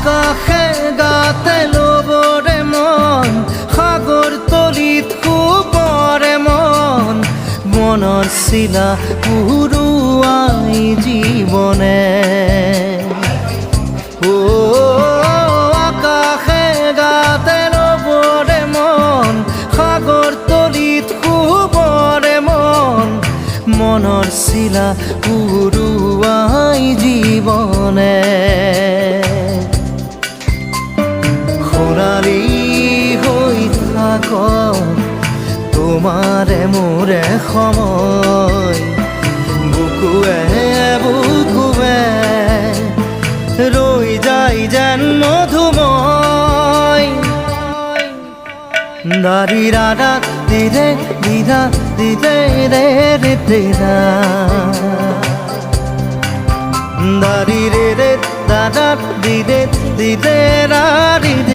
আকাশে গাতে ল'বৰে মন সাগৰ তলিত শুবৰে মন মনৰ চিলা উৰুৱাই জীৱনে আকাশে গাতে ল'বৰে মন সাগৰ তলিত শুবৰে মন মনৰ চিলা উৰুৱাই জীৱনে খৰালি হৈ থাক তোমাৰে মোৰে সময় বুকুৱে বুকুৱে ৰৈ যায় যেন মধুময় দাৰি ৰাধা দিদে দিদা দিদে ৰে ৰে দিদা দাৰি ৰে ৰে দাদা দিদে দিদে ৰা